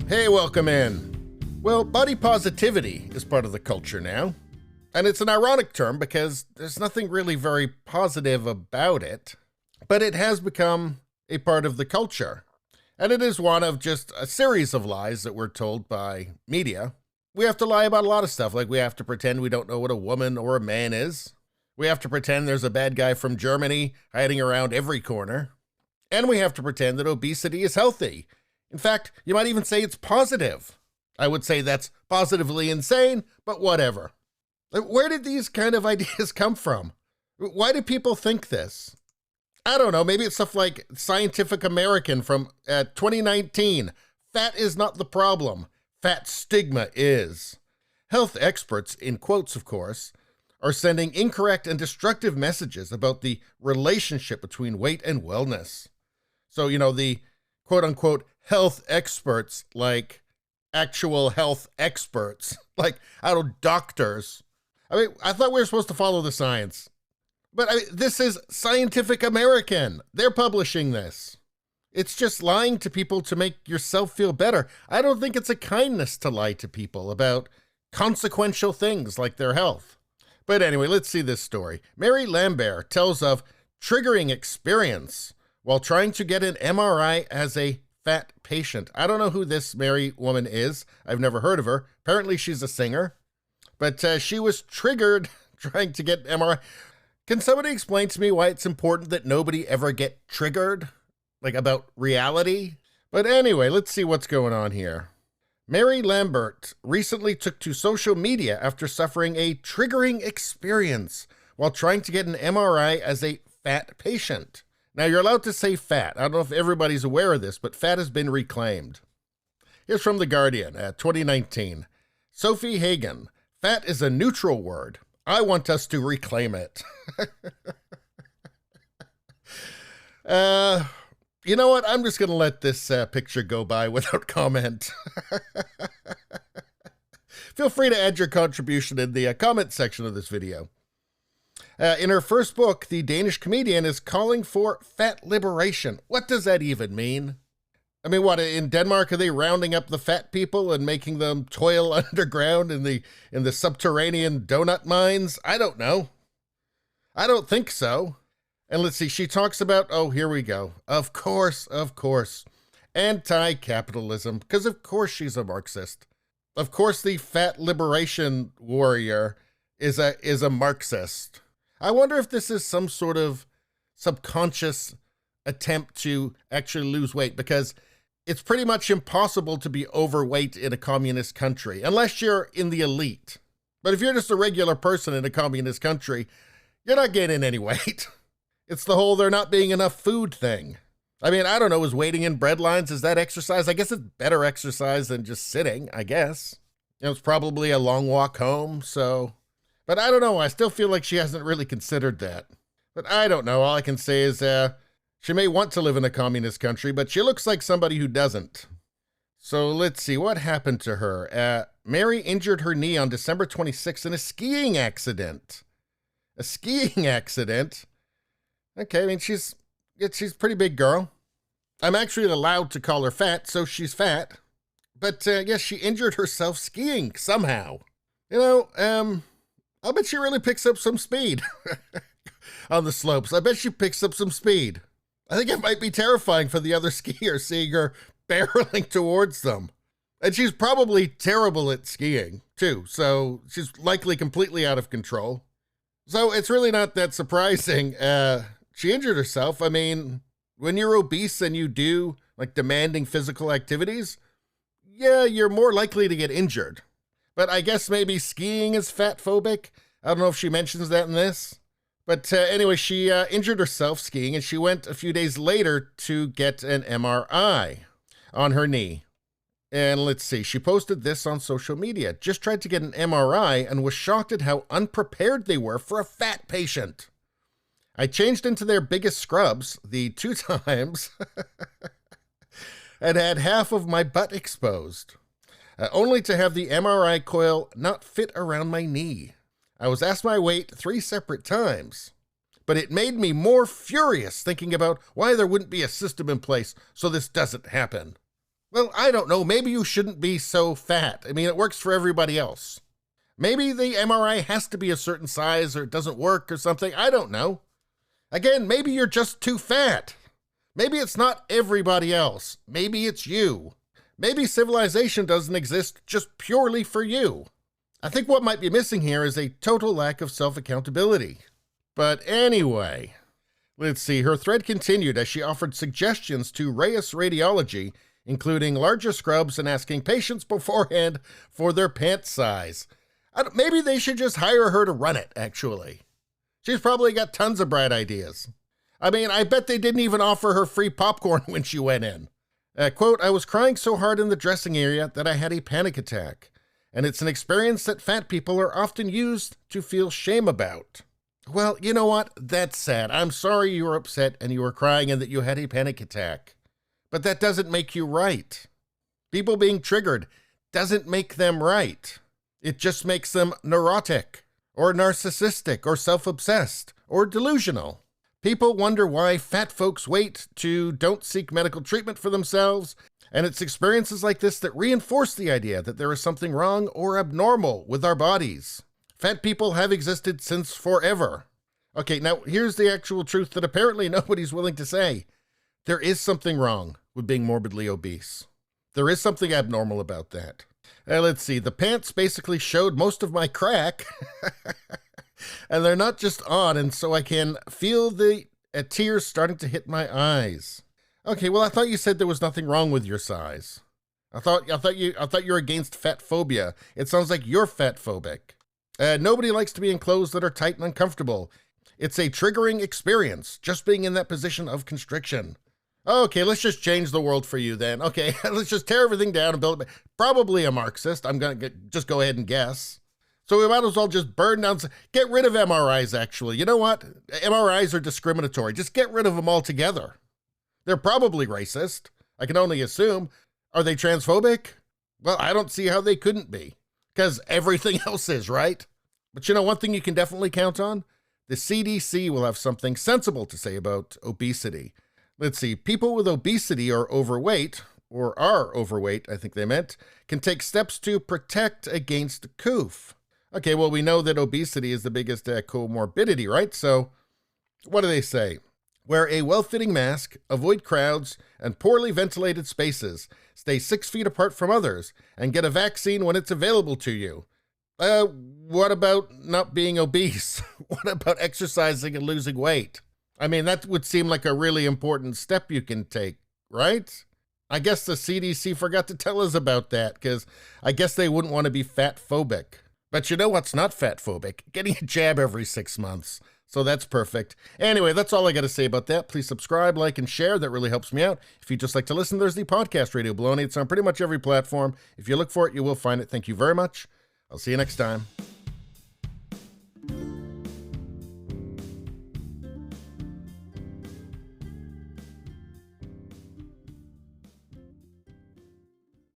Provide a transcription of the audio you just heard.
Hey, welcome in. Well, body positivity is part of the culture now. And it's an ironic term because there's nothing really very positive about it. But it has become a part of the culture. And it is one of just a series of lies that we're told by media. We have to lie about a lot of stuff, like we have to pretend we don't know what a woman or a man is. We have to pretend there's a bad guy from Germany hiding around every corner. And we have to pretend that obesity is healthy. In fact, you might even say it's positive. I would say that's positively insane, but whatever. Where did these kind of ideas come from? Why do people think this? I don't know, maybe it's stuff like Scientific American from 2019. Fat is not the problem. Fat stigma is. Health experts, in quotes of course, are sending incorrect and destructive messages about the relationship between weight and wellness. So, the quote-unquote health experts, like actual health experts, like, doctors. I thought we were supposed to follow the science. But this is Scientific American. They're publishing this. It's just lying to people to make yourself feel better. I don't think it's a kindness to lie to people about consequential things like their health. But anyway, let's see this story. Mary Lambert tells of triggering experience while trying to get an MRI as a fat patient. I don't know who this Mary woman is. I've never heard of her. Apparently she's a singer. But she was triggered trying to get MRI. Can somebody explain to me why it's important that nobody ever get triggered? Like about reality? But anyway, let's see what's going on here. Mary Lambert recently took to social media after suffering a triggering experience while trying to get an MRI as a fat patient. Now, you're allowed to say fat. I don't know if everybody's aware of this, but fat has been reclaimed. Here's from The Guardian, 2019. Sophie Hagen, fat is a neutral word. I want us to reclaim it. You know what? I'm just going to let this picture go by without comment. Feel free to add your contribution in the comment section of this video. In her first book, the Danish comedian is calling for fat liberation. What does that even mean? I mean, what, in Denmark, are they rounding up the fat people and making them toil underground in the subterranean donut mines? I don't know. I don't think so. And let's see, she talks about, oh, here we go. Of course, anti-capitalism, because of course she's a Marxist. Of course the fat liberation warrior is a Marxist. I wonder if this is some sort of subconscious attempt to actually lose weight, because it's pretty much impossible to be overweight in a communist country, unless you're in the elite. But if you're just a regular person in a communist country, you're not gaining any weight. It's the whole there not being enough food thing. I mean, I don't know, is waiting in bread lines, is that exercise? I guess it's better exercise than just sitting, I guess. It's probably a long walk home, so... But I don't know, I still feel like she hasn't really considered that. But I don't know, all I can say is, she may want to live in a communist country, but she looks like somebody who doesn't. So let's see, what happened to her? Mary injured her knee on December 26th in a skiing accident. A skiing accident? Okay, I mean, she's a pretty big girl. I'm actually allowed to call her fat, so she's fat. But, yes, she injured herself skiing somehow. I'll bet she really picks up some speed on the slopes. I bet she picks up some speed. I think it might be terrifying for the other skiers seeing her barreling towards them. And she's probably terrible at skiing, too, so she's likely completely out of control. So it's really not that surprising. She injured herself. I mean, when you're obese and you do, demanding physical activities, yeah, you're more likely to get injured. But I guess maybe skiing is fat-phobic. I don't know if she mentions that in this. But anyway, she injured herself skiing, and she went a few days later to get an MRI on her knee. And let's see, she posted this on social media. Just tried to get an MRI and was shocked at how unprepared they were for a fat patient. I changed into their biggest scrubs, the 2 times, and had half of my butt exposed, only to have the MRI coil not fit around my knee. I was asked my weight 3 separate times, but it made me more furious thinking about why there wouldn't be a system in place so this doesn't happen. Well, I don't know. Maybe you shouldn't be so fat. I mean, it works for everybody else. Maybe the MRI has to be a certain size or it doesn't work or something. I don't know. Again, maybe you're just too fat. Maybe it's not everybody else. Maybe it's you. Maybe civilization doesn't exist just purely for you. I think what might be missing here is a total lack of self-accountability. But anyway, let's see. Her thread continued as she offered suggestions to Reyes Radiology, including larger scrubs and asking patients beforehand for their pant size. Maybe they should just hire her to run it, actually. She's probably got tons of bright ideas. I mean, I bet they didn't even offer her free popcorn when she went in. Quote, I was crying so hard in the dressing area that I had a panic attack. And it's an experience that fat people are often used to feel shame about. Well, you know what? That's sad. I'm sorry you were upset and you were crying and that you had a panic attack. But that doesn't make you right. People being triggered doesn't make them right. It just makes them neurotic, or narcissistic, or self-obsessed, or delusional. People wonder why fat folks don't seek medical treatment for themselves, and it's experiences like this that reinforce the idea that there is something wrong or abnormal with our bodies. Fat people have existed since forever. Okay, now here's the actual truth that apparently nobody's willing to say. There is something wrong with being morbidly obese. There is something abnormal about that. Let's see, the pants basically showed most of my crack, and they're not just on, and so I can feel the tears starting to hit my eyes. Okay, well, I thought you said there was nothing wrong with your size. I thought you're against fat phobia. It sounds like you're fat phobic. Nobody likes to be in clothes that are tight and uncomfortable. It's a triggering experience, just being in that position of constriction. Okay, let's just change the world for you then. Okay, let's just tear everything down and build it. Probably a Marxist. I'm going to just go ahead and guess. So we might as well just burn down, get rid of MRIs, actually. You know what? MRIs are discriminatory. Just get rid of them altogether. They're probably racist. I can only assume. Are they transphobic? Well, I don't see how they couldn't be, because everything else is, right? But you know, one thing you can definitely count on? The CDC will have something sensible to say about obesity. Let's see, people with obesity or overweight, or are overweight, I think they meant, can take steps to protect against COOF. Okay, well, we know that obesity is the biggest comorbidity, right? So what do they say? Wear a well-fitting mask, avoid crowds and poorly ventilated spaces, stay 6 feet apart from others, and get a vaccine when it's available to you. What about not being obese? What about exercising and losing weight? I mean, that would seem like a really important step you can take, right? I guess the CDC forgot to tell us about that, because I guess they wouldn't want to be fat phobic. But you know what's not fat phobic? Getting a jab every 6 months. So that's perfect. Anyway, that's all I got to say about that. Please subscribe, like, and share. That really helps me out. If you just like to listen, there's the podcast Radio Baloney. It's on pretty much every platform. If you look for it, you will find it. Thank you very much. I'll see you next time.